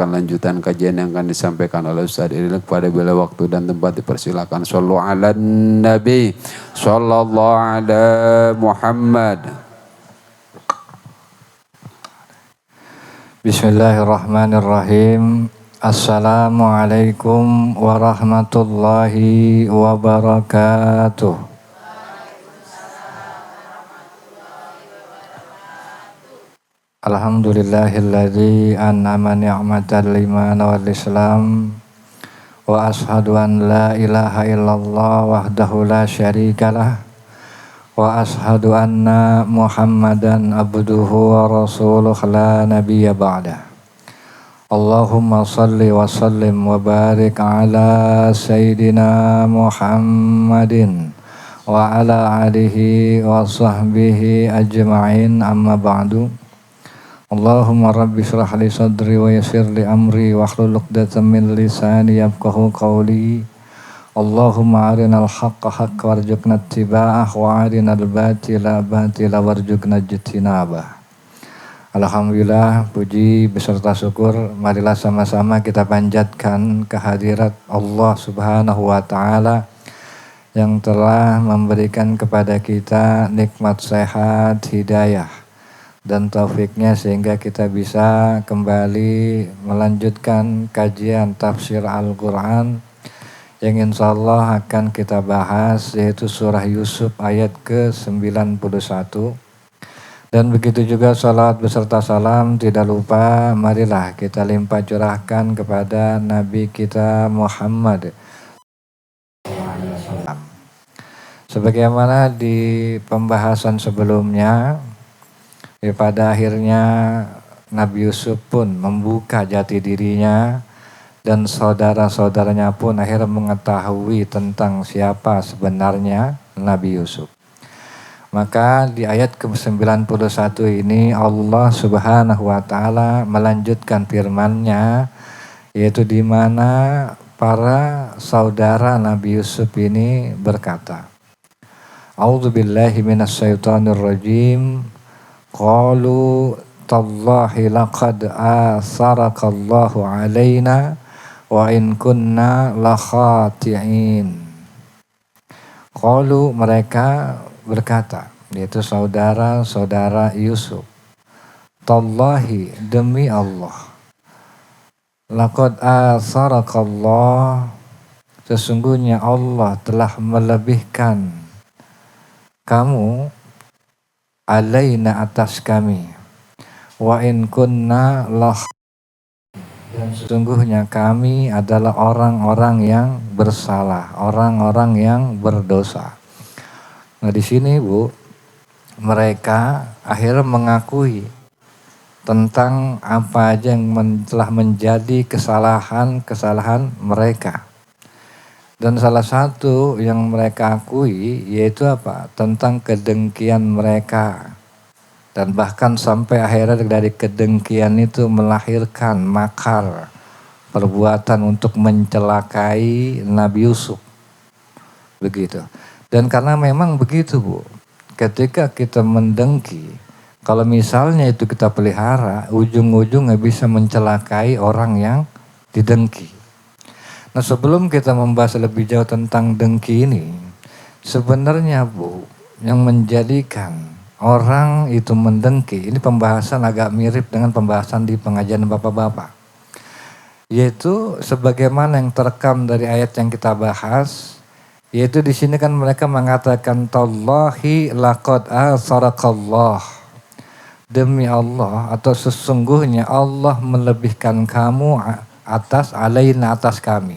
mendengarkan lanjutan kajian yang akan disampaikan oleh Ustaz Iril. Pada bila waktu dan tempat dipersilakan. Shallu ala Nabi sallallahu ala Muhammad. Bismillahirrahmanirrahim. Assalamualaikum warahmatullahi wabarakatuh. Alhamdulillahilladzi an'ama ni'matan liman wal islam wa ashhadu an la ilaha illallah wahdahu la syarikalah wa ashhadu anna Muhammadan abduhu wa rasuluh la nabiyya ba'dah. Allahumma salli wa sallim wa barik ala sayyidina Muhammadin wa ala alihi wa sahbihi ajma'in, amma ba'du. Allahumma rabbi shrah li sadri wa yassir li amri wa hlul 'uqdatam min lisani yafqahu qawli. Allahumma arinal haqqa haqqa warzuqna ittiba'ah wa arinal batila batila warzuqna ijtinabah. Alhamdulillah, puji beserta syukur marilah sama-sama kita panjatkan kehadirat Allah Subhanahu wa taala yang telah memberikan kepada kita nikmat sehat, hidayah dan taufiknya sehingga kita bisa kembali melanjutkan kajian tafsir Al-Quran yang insya Allah akan kita bahas, yaitu surah Yusuf ayat ke-91. Dan begitu juga salawat beserta salam tidak lupa marilah kita limpah curahkan kepada Nabi kita Muhammad. Sebagaimana di pembahasan sebelumnya, pada akhirnya Nabi Yusuf pun membuka jati dirinya dan saudara-saudaranya pun akhirnya mengetahui tentang siapa sebenarnya Nabi Yusuf. Maka di ayat ke-91 ini Allah Subhanahu wa taala melanjutkan firman-Nya, yaitu di mana para saudara Nabi Yusuf ini berkata, A'udzubillahi minasyaitonirrajim. Qalu tallahi laqad asarakallahu alaina wa in kunna lakhati'in. Qalu, mereka berkata, yaitu saudara-saudara Yusuf, tallahi, demi Allah, laqad asarakallah, sesungguhnya Allah telah melebihkan kamu alaina, atas kami, wa in kunna lah, dan sesungguhnya kami adalah orang-orang yang bersalah, orang-orang yang berdosa. Nah di sini Bu, mereka akhirnya mengakui tentang apa aja yang telah menjadi kesalahan mereka. Dan salah satu yang mereka akui yaitu apa? Tentang kedengkian mereka. Dan bahkan sampai akhirnya dari kedengkian itu melahirkan makar, perbuatan untuk mencelakai Nabi Yusuf. Begitu. Dan karena memang begitu Bu, ketika kita mendengki, kalau misalnya itu kita pelihara, ujung-ujungnya bisa mencelakai orang yang didengki. Nah sebelum kita membahas lebih jauh tentang dengki ini, sebenarnya Bu, yang menjadikan orang itu mendengki, ini pembahasan agak mirip dengan pembahasan di pengajian Bapak-Bapak. Yaitu sebagaimana yang terekam dari ayat yang kita bahas, yaitu di sini kan mereka mengatakan tallahi laqad asarakallah, demi Allah atau sesungguhnya Allah melebihkan kamu atas alaina, atas kami.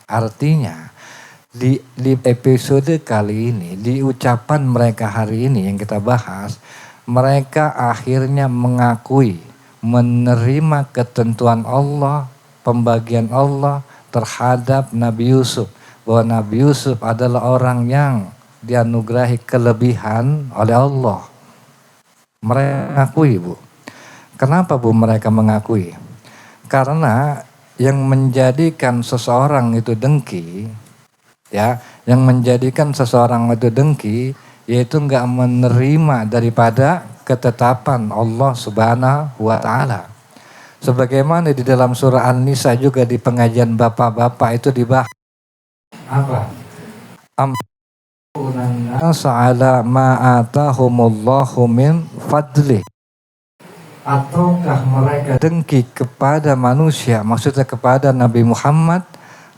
Artinya di episode kali ini, di ucapan mereka hari ini yang kita bahas, mereka akhirnya mengakui, menerima ketentuan Allah, pembagian Allah terhadap Nabi Yusuf, bahwa Nabi Yusuf adalah orang yang dianugerahi kelebihan oleh Allah. Mereka mengakui Bu. Kenapa Bu mereka mengakui? Karena yang menjadikan seseorang itu dengki, ya, yang menjadikan seseorang itu dengki, yaitu enggak menerima daripada ketetapan Allah Subhanahu wa taala. Sebagaimana di dalam surah An-Nisa juga di pengajian bapak-bapak itu dibahas apa? Sa'ala ma'atahumullahu min fadli. Ataukah mereka dengki kepada manusia, maksudnya kepada Nabi Muhammad,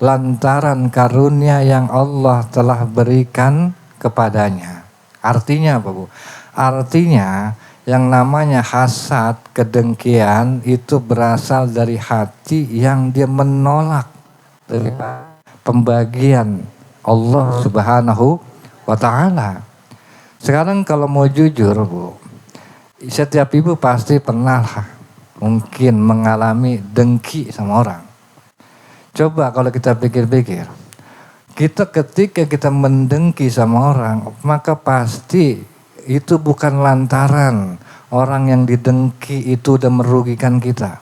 lantaran karunia yang Allah telah berikan kepadanya. Artinya apa, Bu? Artinya yang namanya hasad, kedengkian itu berasal dari hati yang dia menolak dari pembagian Allah Subhanahu wa ta'ala. Sekarang kalau mau jujur, Bu, setiap ibu pasti pernah mungkin mengalami dengki sama orang. Coba kalau kita pikir-pikir, kita ketika kita mendengki sama orang, maka pasti itu bukan lantaran orang yang didengki itu udah merugikan kita.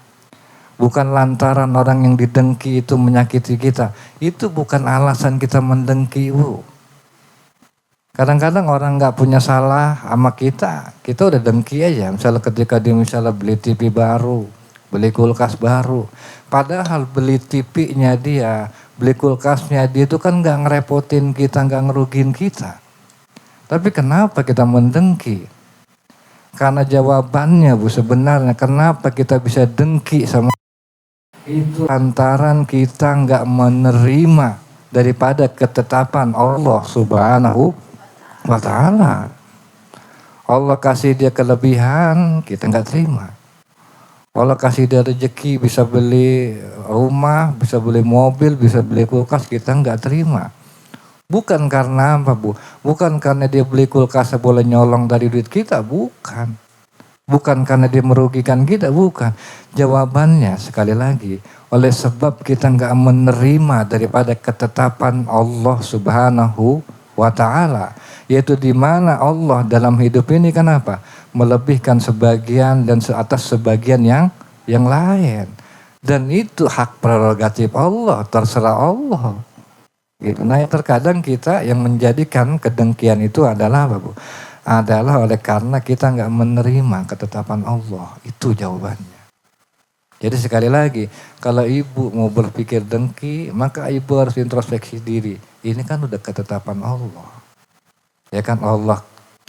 Bukan lantaran orang yang didengki itu menyakiti kita. Itu bukan alasan kita mendengki, Bu. Kadang-kadang orang nggak punya salah sama kita udah dengki aja. Misalnya ketika dia beli TV baru, beli kulkas baru. Padahal beli TV-nya dia, beli kulkasnya dia itu kan nggak ngerepotin kita, nggak ngerugin kita. Tapi kenapa kita mendengki? Karena jawabannya, Bu, sebenarnya kenapa kita bisa dengki sama itu lantaran kita nggak menerima daripada ketetapan Allah Subhanahu wa ta'ala. Allah kasih dia kelebihan, kita nggak terima. Allah kasih dia rezeki, bisa beli rumah, bisa beli mobil, bisa beli kulkas, kita nggak terima. Bukan karena apa, Bu? Bukan karena dia beli kulkas boleh nyolong dari duit kita, bukan. Bukan karena dia merugikan kita, bukan. Jawabannya sekali lagi, oleh sebab kita nggak menerima daripada ketetapan Allah Subhanahu wa ta'ala. Yaitu di mana Allah dalam hidup ini kan apa? Melebihkan sebagian dan atas sebagian yang lain. Dan itu hak prerogatif Allah, terserah Allah. Gitu. Nah, terkadang kita yang menjadikan kedengkian itu adalah apa, Bu? Adalah oleh karena kita nggak menerima ketetapan Allah. Itu jawabannya. Jadi sekali lagi, kalau ibu mau berpikir dengki, maka ibu harus introspeksi diri. Ini kan udah ketetapan Allah. Ya kan, Allah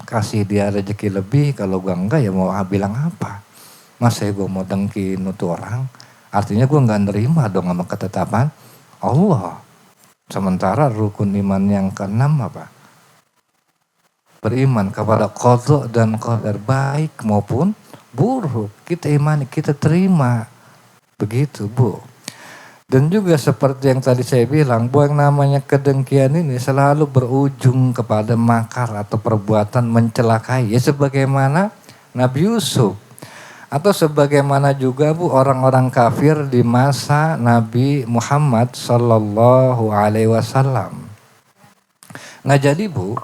kasih dia rezeki lebih, kalau gua enggak ya mau bilang apa? Masa gua mau dengki nutu orang? Artinya gua enggak nerima dong sama ketetapan Allah. Sementara rukun iman yang keenam apa? Beriman kepada qadha dan qadar, baik maupun buruk. Kita imani, kita terima. Begitu, Bu. Dan juga seperti yang tadi saya bilang, bahwa yang namanya kedengkian ini selalu berujung kepada makar atau perbuatan mencelakai. Ya sebagaimana Nabi Yusuf. Atau sebagaimana juga, Bu, orang-orang kafir di masa Nabi Muhammad Sallallahu Alaihi Wasallam. Nah jadi, Bu,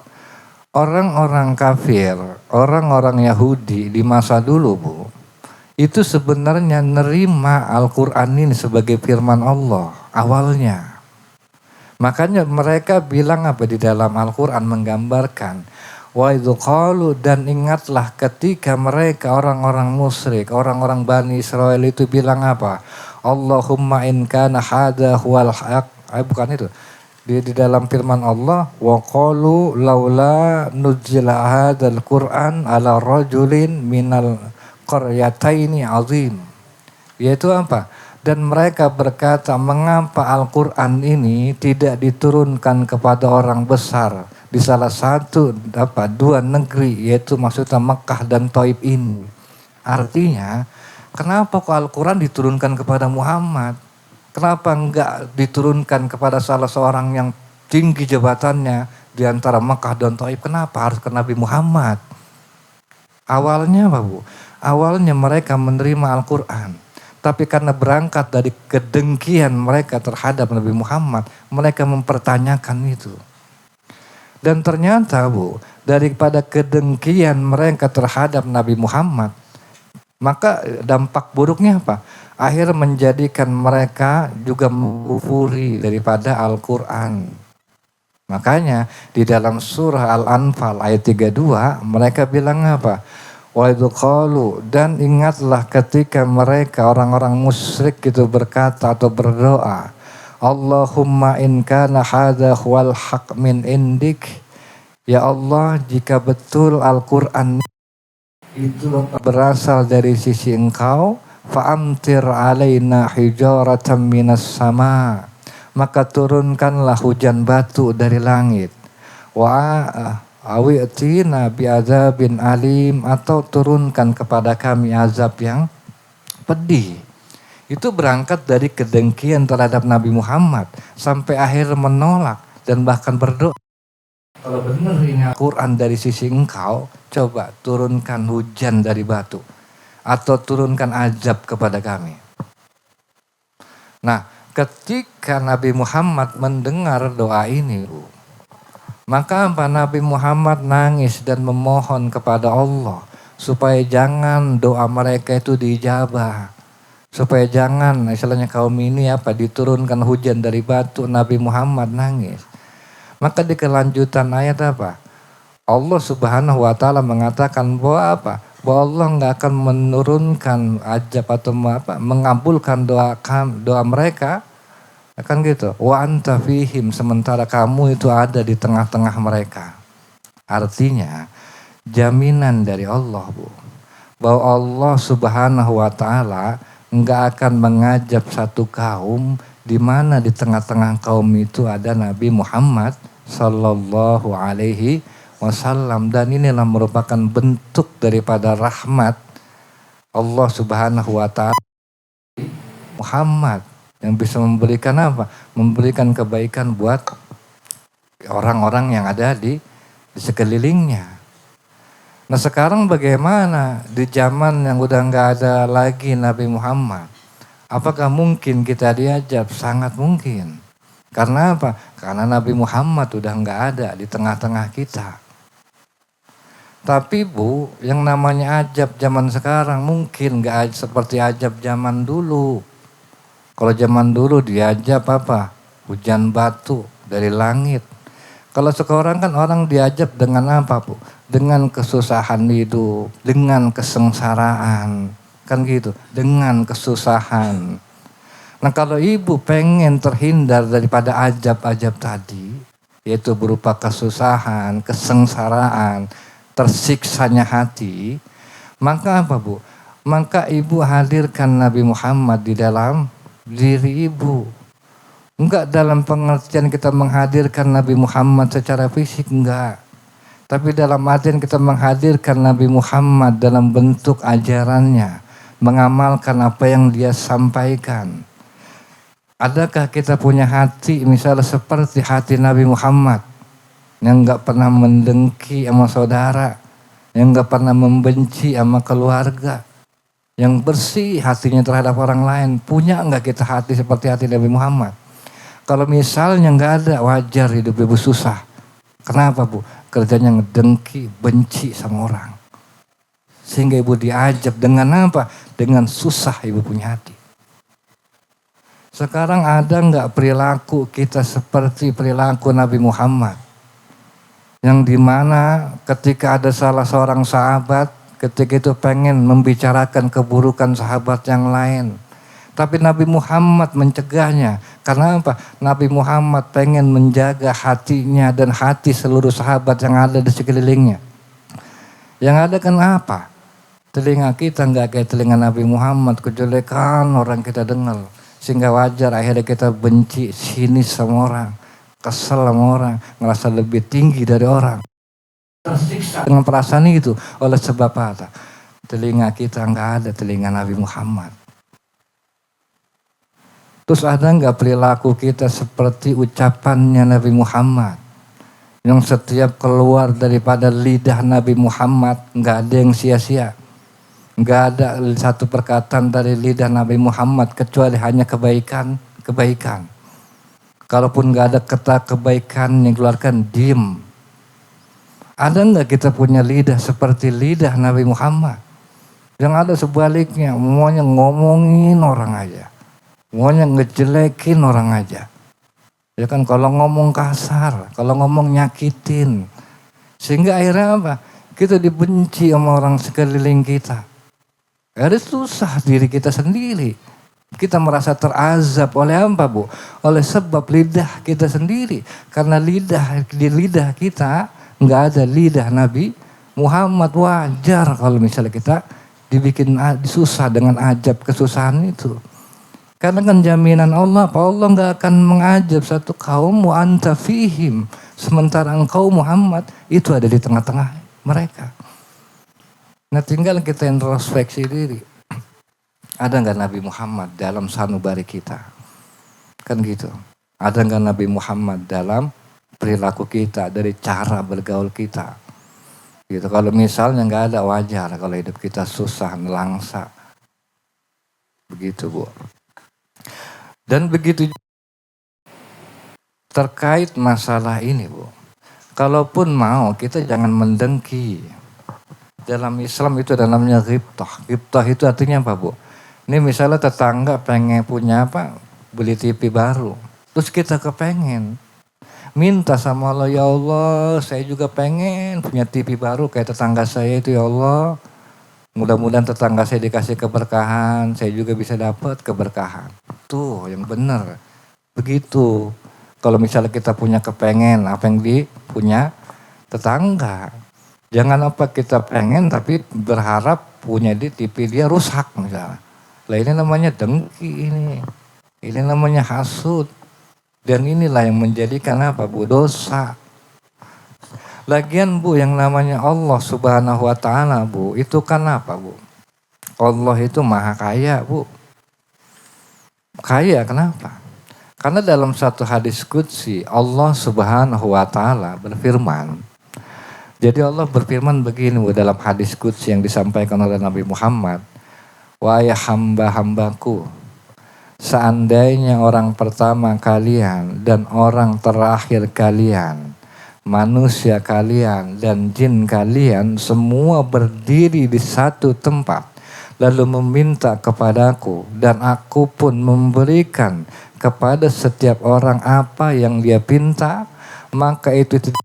orang-orang kafir, orang-orang Yahudi di masa dulu, Bu, itu sebenarnya nerima Al-Quran ini sebagai firman Allah awalnya. Makanya mereka bilang apa di dalam Al-Quran menggambarkan, wa idzu qalu, dan ingatlah ketika mereka orang-orang musyrik, orang-orang Bani Israel itu bilang apa? Allahumma in kana hadha huwal haq. Bukan itu. Di dalam firman Allah, wa qalu laula nuzila hadzal Qur'an ala rajulin minal qaryataini azim. Yaitu apa? Dan mereka berkata, mengapa Al-Quran ini tidak diturunkan kepada orang besar di salah satu dua negeri, yaitu maksudnya Mekah dan Taif ini. Artinya, kenapa kok Al-Quran diturunkan kepada Muhammad? Kenapa enggak diturunkan kepada salah seorang yang tinggi jabatannya di antara Mekah dan Taif? Kenapa harus ke Nabi Muhammad? Awalnya apa, Bu? Awalnya mereka menerima Al-Quran. Tapi karena berangkat dari kedengkian mereka terhadap Nabi Muhammad, mereka mempertanyakan itu. Dan ternyata, Bu, daripada kedengkian mereka terhadap Nabi Muhammad, maka dampak buruknya apa? Akhirnya menjadikan mereka juga mengkufuri daripada Al-Quran. Makanya di dalam surah Al-Anfal ayat 32 mereka bilang apa? Wa idzu qalu, dan ingatlah ketika mereka orang-orang musyrik itu berkata atau berdoa, Allahumma in kana hadza huwal haq min indik, ya Allah jika betul Al-Qur'an itu berasal dari sisi Engkau, fa'amtir alaina hijaratan minas sama, maka turunkanlah hujan batu dari langit. Wa awi'tina bi'adzabin alim, atau turunkan kepada kami azab yang pedih. Itu berangkat dari kedengkian terhadap Nabi Muhammad sampai akhir menolak dan bahkan berdoa, kalau benar ini Al-Quran dari sisi Engkau, coba turunkan hujan dari batu atau turunkan azab kepada kami. Nah, ketika Nabi Muhammad mendengar doa ini, maka Nabi Muhammad nangis dan memohon kepada Allah supaya jangan doa mereka itu diijabah. Supaya jangan istilahnya kaum ini diturunkan hujan dari batu. Nabi Muhammad nangis. Maka di kelanjutan ayat apa? Allah Subhanahu wa taala mengatakan bahwa bahwa Allah enggak akan menurunkan azab atau mengabulkan doa mereka. Kan gitu. Wa anta fihim, sementara kamu itu ada di tengah-tengah mereka. Artinya jaminan dari Allah, Bu, bahwa Allah Subhanahu wa taala enggak akan mengajab satu kaum di mana di tengah-tengah kaum itu ada Nabi Muhammad sallallahu alaihi wasallam, dan inilah merupakan bentuk daripada rahmat Allah Subhanahu wa taala Muhammad yang bisa memberikan apa? Memberikan kebaikan buat orang-orang yang ada di sekelilingnya. Nah sekarang bagaimana di zaman yang udah nggak ada lagi Nabi Muhammad? Apakah mungkin kita diajab? Sangat mungkin. Karena apa? Karena Nabi Muhammad udah nggak ada di tengah-tengah kita. Tapi Bu, yang namanya ajab zaman sekarang mungkin nggak seperti ajab zaman dulu. Kalau zaman dulu diajab apa? Hujan batu dari langit. Kalau sekarang kan orang diajab dengan apa, Bu? Dengan kesusahan hidup, dengan kesengsaraan, kan gitu, dengan kesusahan. Nah kalau ibu pengen terhindar daripada ajab-ajab tadi, yaitu berupa kesusahan, kesengsaraan, tersiksanya hati, maka apa, Bu? Maka ibu hadirkan Nabi Muhammad di dalam diri ibu. Enggak dalam pengertian kita menghadirkan Nabi Muhammad secara fisik, enggak. Tapi dalam artian kita menghadirkan Nabi Muhammad dalam bentuk ajarannya, mengamalkan apa yang dia sampaikan. Adakah kita punya hati misalnya seperti hati Nabi Muhammad yang enggak pernah mendengki sama saudara, yang enggak pernah membenci sama keluarga, yang bersih hatinya terhadap orang lain? Punya enggak kita hati seperti hati Nabi Muhammad? Kalau misalnya nggak ada, wajar hidup ibu susah. Kenapa, Bu? Kerjanya ngedengki, benci sama orang. Sehingga ibu diajab dengan apa? Dengan susah ibu punya hati. Sekarang ada nggak perilaku kita seperti perilaku Nabi Muhammad? Yang dimana ketika ada salah seorang sahabat, ketika itu pengen membicarakan keburukan sahabat yang lain. Tapi Nabi Muhammad mencegahnya. Karena apa? Nabi Muhammad pengen menjaga hatinya dan hati seluruh sahabat yang ada di sekelilingnya. Yang ada kan apa? Telinga kita nggak kayak telinga Nabi Muhammad, kejelekan orang kita dengar. Sehingga wajar akhirnya kita benci, sinis sama orang, kesel sama orang, ngerasa lebih tinggi dari orang. Tersiksa dengan perasaan itu. Oleh sebab apa? Telinga kita nggak ada telinga Nabi Muhammad. Terus ada nggak perilaku kita seperti ucapannya Nabi Muhammad? Yang setiap keluar daripada lidah Nabi Muhammad nggak ada yang sia-sia. Nggak ada satu perkataan dari lidah Nabi Muhammad kecuali hanya kebaikan. Kalaupun nggak ada kata kebaikan yang dikeluarkan, diem. Ada nggak kita punya lidah seperti lidah Nabi Muhammad? Yang ada sebaliknya, semuanya ngomongin orang aja. Semuanya ngejelekin orang aja. Ya kan, kalau ngomong kasar, kalau ngomong nyakitin. Sehingga akhirnya apa? Kita dibenci sama orang sekeliling kita. Ada susah diri kita sendiri. Kita merasa terazab oleh apa, Bu? Oleh sebab lidah kita sendiri. Karena di lidah kita nggak ada lidah Nabi Muhammad. Wajar kalau misalnya kita dibikin susah dengan ajab kesusahan itu. Karena kan jaminan Allah, Allah nggak akan mengajab satu kaum wa anta fihim, sementara engkau Muhammad itu ada di tengah-tengah mereka. Nah tinggal kita introspeksi diri. Ada nggak Nabi Muhammad dalam sanubari kita? Kan gitu. Ada nggak Nabi Muhammad dalam perilaku kita, dari cara bergaul kita? Gitu. Kalau misalnya nggak ada, wajar kalau hidup kita susah, nelangsa. Begitu, Bu. Dan begitu terkait masalah ini, Bu. Kalaupun mau, kita jangan mendengki. Dalam Islam itu ada namanya ghibtah. Ghibtah itu artinya apa, Bu? Ini misalnya tetangga pengen punya apa, beli TV baru. Terus kita kepengen. Minta sama Allah, ya Allah saya juga pengen punya TV baru kayak tetangga saya itu ya Allah. Mudah-mudahan tetangga saya dikasih keberkahan, saya juga bisa dapat keberkahan. Tuh yang benar. Begitu. Kalau misalnya kita punya kepengen, apa yang punya tetangga. Jangan apa kita pengen tapi berharap punya TV dia rusak misalnya. Lah ini namanya dengki ini. Ini namanya hasud. Dan inilah yang menjadikan apa, Bu? Dosa. Lagian, Bu, yang namanya Allah Subhanahu wa Ta'ala, Bu, itu kan apa, Bu? Allah itu maha kaya, Bu. Kaya kenapa? Karena dalam satu hadis qudsi Allah Subhanahu wa Ta'ala berfirman. Jadi Allah berfirman begini, Bu, dalam hadis qudsi yang disampaikan oleh Nabi Muhammad. Wahai hamba-hambaku, seandainya orang pertama kalian dan orang terakhir kalian, manusia kalian dan jin kalian semua berdiri di satu tempat lalu meminta kepadaku dan aku pun memberikan kepada setiap orang apa yang dia pinta, maka itu tidak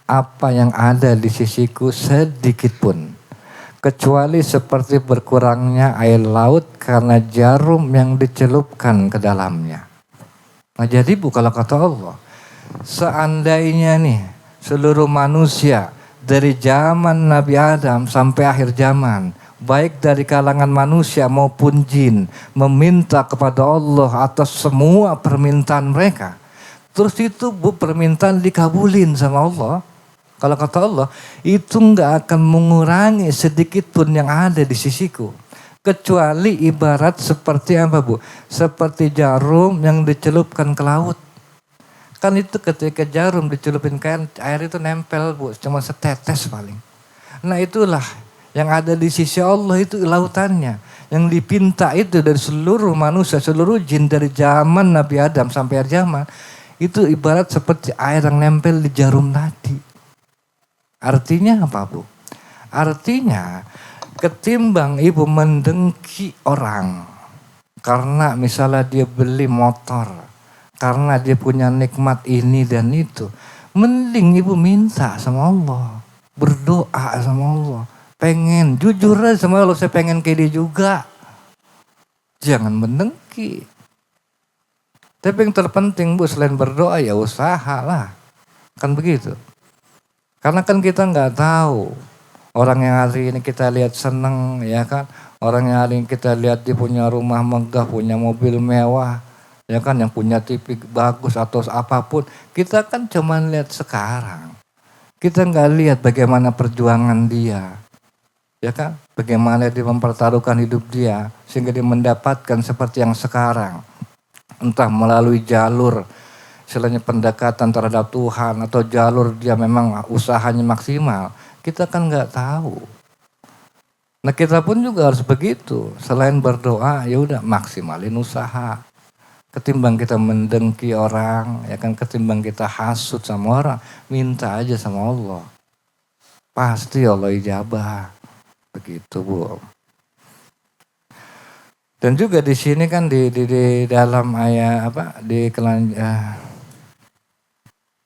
apa yang ada di sisiku sedikit pun kecuali seperti berkurangnya air laut karena jarum yang dicelupkan ke dalamnya. Nah jadi Bu, kalau kata Allah, seandainya nih seluruh manusia dari zaman Nabi Adam sampai akhir zaman, baik dari kalangan manusia maupun jin, meminta kepada Allah atas semua permintaan mereka, terus itu Bu permintaan dikabulin sama Allah. Kalau kata Allah, itu nggak akan mengurangi sedikit pun yang ada di sisiku. Kecuali ibarat seperti apa, Bu? Seperti jarum yang dicelupkan ke laut. Kan itu ketika jarum dicelupin ke air itu nempel, Bu. Cuma setetes paling. Nah itulah yang ada di sisi Allah itu lautannya. Yang dipinta itu dari seluruh manusia, seluruh jin dari zaman Nabi Adam sampai akhir zaman. Itu ibarat seperti air yang nempel di jarum tadi. Artinya apa, Bu? Artinya ketimbang ibu mendengki orang karena misalnya dia beli motor, karena dia punya nikmat ini dan itu, mending ibu minta sama Allah, berdoa sama Allah, pengen jujur aja sama Allah, saya pengen kayak dia juga. Jangan mendengki. Tapi yang terpenting, Bu, selain berdoa ya usaha lah, kan begitu. Karena kan kita nggak tahu orang yang hari ini kita lihat seneng, ya kan, orang yang hari ini kita lihat dia punya rumah megah, punya mobil mewah, ya kan, yang punya TV bagus atau apapun, kita kan cuma lihat sekarang. Kita nggak lihat bagaimana perjuangan dia, ya kan, bagaimana dia mempertaruhkan hidup dia sehingga dia mendapatkan seperti yang sekarang, entah melalui jalur istilahnya pendekatan terhadap Tuhan atau jalur dia memang usahanya maksimal, kita kan nggak tahu. Nah kita pun juga harus begitu, selain berdoa ya udah maksimalin usaha. Ketimbang kita mendengki orang, ya kan, ketimbang kita hasut sama orang, minta aja sama Allah. Pasti Allah ijabah. Begitu, Bu. Dan juga di sini kan di dalam ayat apa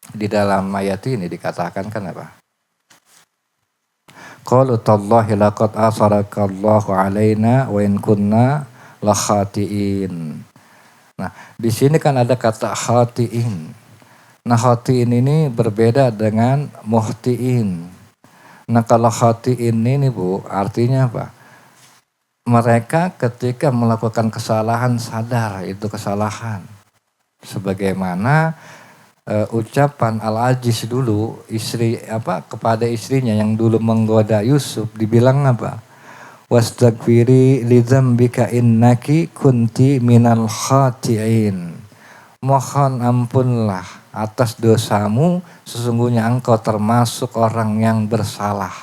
di dalam ayat ini dikatakan kan apa? Qalu tallahi laqad asarakallahu alaina wa in kunna la khatiin. Nah, di sini kan ada kata khatiin. Nah, khatiin ini berbeda dengan muhtiin. Nah, kalau khatiin ini Bu, artinya apa? Mereka ketika melakukan kesalahan sadar itu kesalahan. Sebagaimana ucapan Al-Aziz dulu kepada istrinya yang dulu menggoda Yusuf, dibilang apa? Wastaghfiri lidzambika innaki kunti minal khati'in. Mohon ampunlah atas dosamu, sesungguhnya engkau termasuk orang yang bersalah.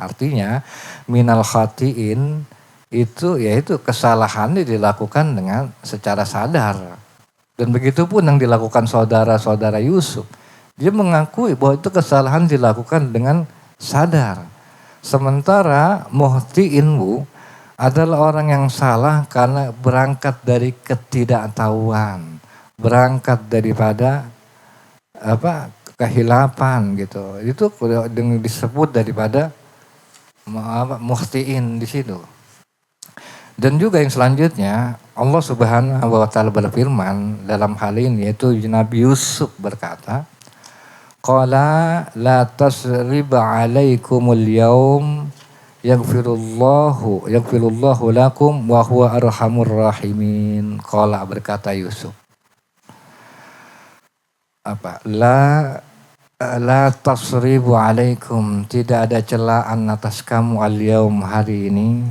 Artinya minal khati'in itu yaitu kesalahan dilakukan dengan secara sadar. Dan begitu pun yang dilakukan saudara-saudara Yusuf. Dia mengakui bahwa itu kesalahan dilakukan dengan sadar. Sementara muhtiin Bu adalah orang yang salah karena berangkat dari ketidaktahuan. Berangkat daripada kehilapan gitu. Itu disebut daripada muhtiin di situ. Dan juga yang selanjutnya Allah Subhanahu wa taala berfirman dalam hal ini, yaitu Nabi Yusuf berkata, qala la tasriba alaikumul yaum yaghfirullahu lakum wa huwa arhamur rahimin. Qala berkata Yusuf, la tasribu alaikum, tidak ada celaan atas kamu al yaum hari ini.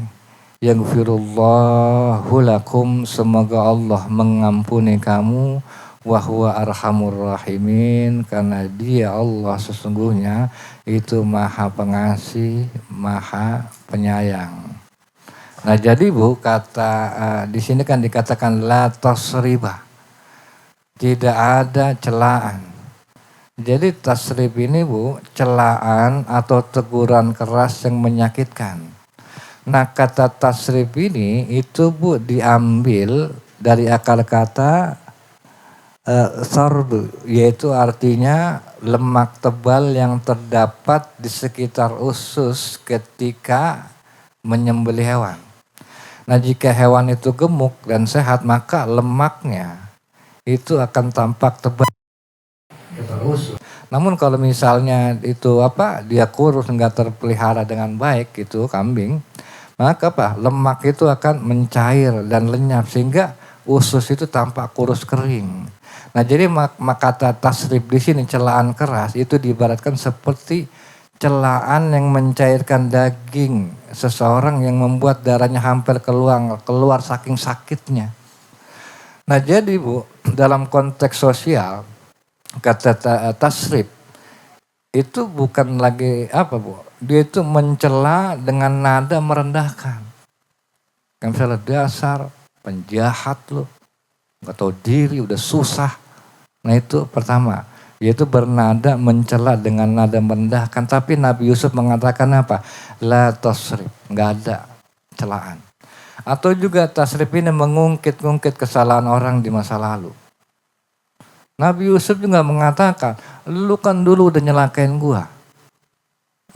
Yaghfirullahu lakum, semoga Allah mengampuni kamu, wa huwa arhamur rahimin, karena Dia Allah sesungguhnya itu Maha Pengasih, Maha Penyayang. Nah, jadi Bu, di sini kan dikatakan la tasriba, tidak ada celaan. Jadi tasrib ini Bu, celaan atau teguran keras yang menyakitkan. Nah, kata tasrif ini itu Bu diambil dari akar kata sarbu, yaitu artinya lemak tebal yang terdapat di sekitar usus ketika menyembelih hewan. Nah, jika hewan itu gemuk dan sehat, maka lemaknya itu akan tampak tebal di usus. Namun kalau misalnya itu dia kurus, enggak terpelihara dengan baik, itu kambing, maka lemak itu akan mencair dan lenyap sehingga usus itu tampak kurus kering. Nah, jadi kata tasrif di sini, celaan keras, itu diibaratkan seperti celaan yang mencairkan daging seseorang yang membuat darahnya hampir keluar saking sakitnya. Nah, jadi Bu, dalam konteks sosial kata tasrif itu bukan lagi Bu, dia itu mencela dengan nada merendahkan. Yang misalnya dasar, penjahat lo, gak tahu diri, udah susah. Nah, itu pertama, yaitu bernada mencela dengan nada merendahkan. Tapi Nabi Yusuf mengatakan apa? La tasrif, gak ada celaan. Atau juga tasrif ini mengungkit-ungkit kesalahan orang di masa lalu. Nabi Yusuf juga mengatakan, lu kan dulu udah nyelakain gua.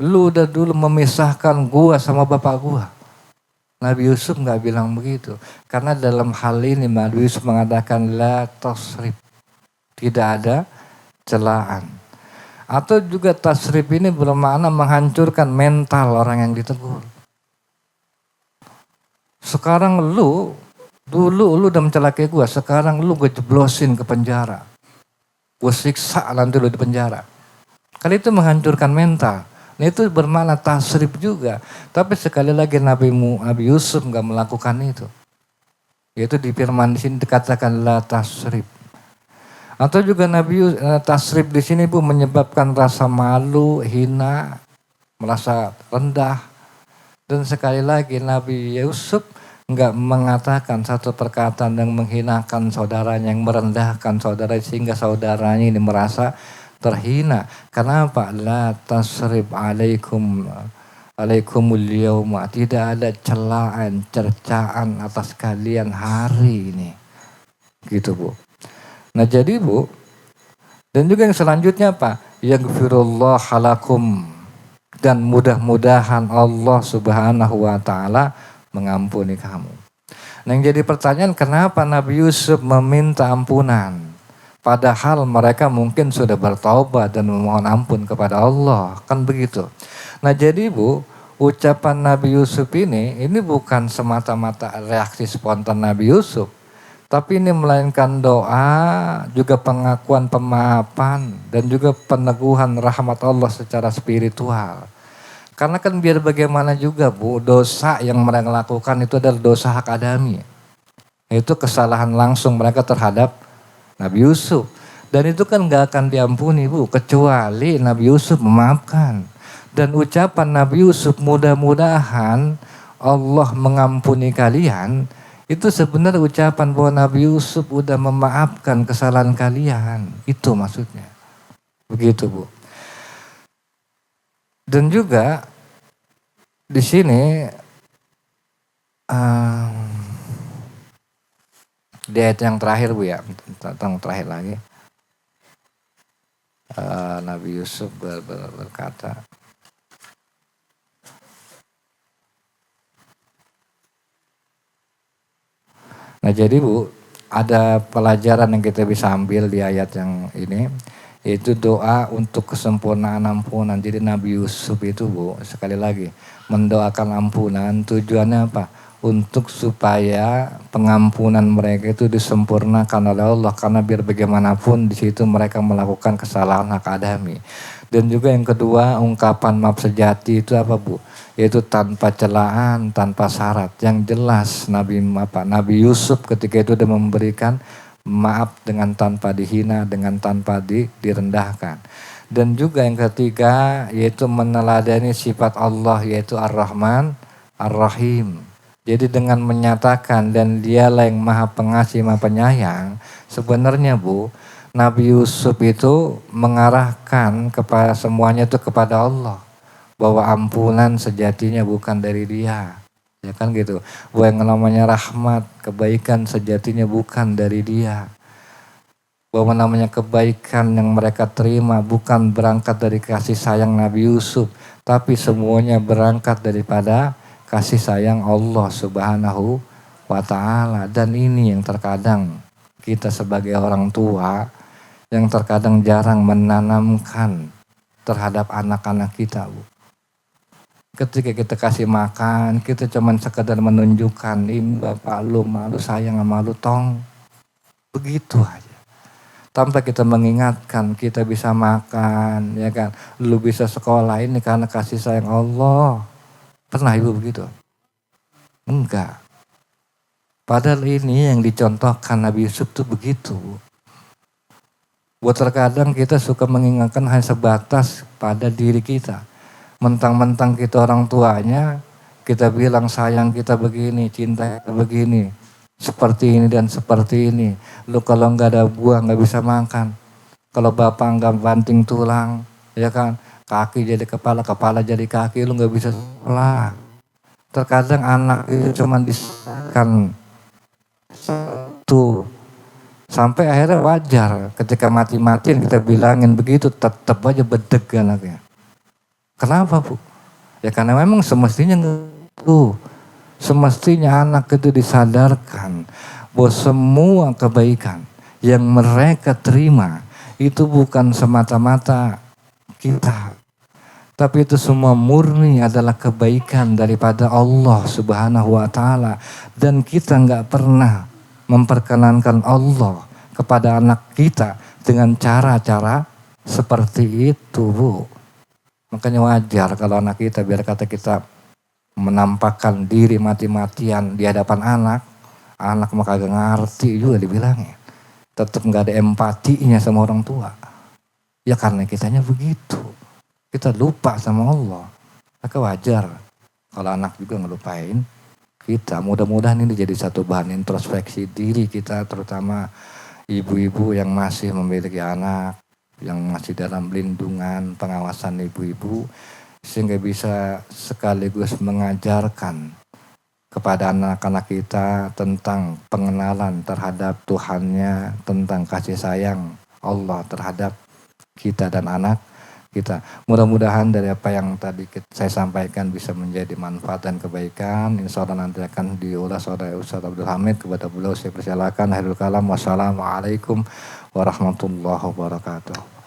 Lu udah dulu memisahkan gua sama bapak gua. Nabi Yusuf gak bilang begitu. Karena dalam hal ini Nabi Yusuf mengatakan la tasrif. Tidak ada celaan. Atau juga tasrif ini bermakna menghancurkan mental orang yang ditegur. Sekarang dulu lu udah mencelakai gua, sekarang lu gue jeblosin ke penjara. Gue siksa nanti lu di penjara. Kan itu menghancurkan mental. Nah, itu bermakna tasrif juga. Tapi sekali lagi Nabi Yusuf gak melakukan itu. Yaitu di firman di sini dikatakan la tasrif. Atau juga tasrif di sini Bu menyebabkan rasa malu, hina, merasa rendah. Dan sekali lagi Nabi Yusuf enggak mengatakan satu perkataan yang menghinakan saudaranya, yang merendahkan saudara sehingga saudaranya ini merasa terhina. Kenapa? La tasrib alaikumul yauma. Tidak ada celaan, cercaan atas kalian hari ini. Gitu Bu. Nah, jadi Bu, dan juga yang selanjutnya apa? Yaghfirullah halakum. Dan mudah-mudahan Allah Subhanahu wa taala mengampuni kamu. Nah, yang jadi pertanyaan, kenapa Nabi Yusuf meminta ampunan? Padahal mereka mungkin sudah bertaubat dan memohon ampun kepada Allah. Kan begitu. Nah jadi Bu, ucapan Nabi Yusuf ini bukan semata-mata reaksi spontan Nabi Yusuf. Tapi ini melainkan doa, juga pengakuan pemaafan, dan juga peneguhan rahmat Allah secara spiritual. Karena kan biar bagaimana juga Bu, dosa yang mereka lakukan itu adalah dosa hak adami. Itu kesalahan langsung mereka terhadap Nabi Yusuf. Dan itu kan gak akan diampuni Bu, kecuali Nabi Yusuf memaafkan. Dan ucapan Nabi Yusuf, mudah-mudahan Allah mengampuni kalian, itu sebenarnya ucapan bahwa Nabi Yusuf udah memaafkan kesalahan kalian. Itu maksudnya. Begitu Bu. Dan juga di sini di ayat yang terakhir Bu ya, tentang terakhir lagi. Nabi Yusuf berkata, nah jadi Bu, ada pelajaran yang kita bisa ambil di ayat yang ini, yaitu doa untuk kesempurnaan ampunan. Jadi Nabi Yusuf itu Bu, sekali lagi, mendoakan ampunan tujuannya apa? Untuk supaya pengampunan mereka itu disempurnakan oleh Allah, karena biar bagaimanapun di situ mereka melakukan kesalahan hak adami. Dan juga yang kedua, ungkapan maaf sejati itu apa Bu? Yaitu tanpa celaan, tanpa syarat. Yang jelas Nabi Yusuf ketika itu sudah memberikan maaf dengan tanpa dihina, dengan tanpa direndahkan. Dan juga yang ketiga, yaitu meneladani sifat Allah, yaitu Ar-Rahman, Ar-Rahim. Jadi dengan menyatakan dan dialah yang maha pengasih, maha penyayang, sebenarnya Bu, Nabi Yusuf itu mengarahkan kepada semuanya itu kepada Allah. Bahwa ampunan sejatinya bukan dari dia. Ya kan gitu. Bahwa yang namanya rahmat, kebaikan sejatinya bukan dari dia. Bahwa namanya kebaikan yang mereka terima bukan berangkat dari kasih sayang Nabi Yusuf. Tapi semuanya berangkat daripada kasih sayang Allah Subhanahu wa ta'ala. Dan ini yang terkadang kita sebagai orang tua yang terkadang jarang menanamkan terhadap anak-anak kita Bu. Ketika kita kasih makan, kita cuman sekedar menunjukkan, ini bapak lu malu sayang sama lu tong. Begitu aja. Tanpa kita mengingatkan, kita bisa makan, ya kan. Lu bisa sekolah ini karena kasih sayang Allah. Pernah Ibu begitu? Enggak. Padahal ini yang dicontohkan Nabi Yusuf tuh begitu. Buat terkadang kita suka mengingatkan hanya sebatas pada diri kita. Mentang-mentang kita orang tuanya, kita bilang sayang kita begini, cinta kita begini. Seperti ini dan seperti ini. Lu kalau nggak ada buah nggak bisa makan. Kalau bapak nggak banting tulang, ya kan. Kaki jadi kepala, kepala jadi kaki, lu nggak bisa sekolah. Terkadang anak itu cuma disahkan tuh. Sampai akhirnya wajar ketika mati-matian kita bilangin begitu, tetap aja bedeg anaknya. Kenapa Bu? Ya karena memang semestinya tuh. Semestinya anak itu disadarkan bahwa semua kebaikan yang mereka terima itu bukan semata-mata kita. Tapi itu semua murni adalah kebaikan daripada Allah Subhanahu wa ta'ala. Dan kita gak pernah memperkenankan Allah kepada anak kita dengan cara-cara seperti itu Bu. Makanya wajar kalau anak kita, biar kata kita menampakkan diri mati-matian di hadapan anak mah kagak ngerti juga dibilangnya. Tetap gak ada empatinya sama orang tua. Ya karena kitanya begitu. Kita lupa sama Allah. Maka wajar kalau anak juga ngelupain kita. Mudah-mudahan ini jadi satu bahan introspeksi diri kita, terutama ibu-ibu yang masih memiliki anak, yang masih dalam lindungan pengawasan ibu-ibu, sehingga bisa sekaligus mengajarkan kepada anak-anak kita tentang pengenalan terhadap Tuhannya, tentang kasih sayang Allah terhadap kita dan anak kita. Mudah-mudahan dari apa yang tadi saya sampaikan bisa menjadi manfaat dan kebaikan. Insya Allah nanti akan diulas oleh Ustaz Abdul Hamid. Kepada beliau saya persilakan. Akhirul kalam. Wassalamualaikum warahmatullahi wabarakatuh.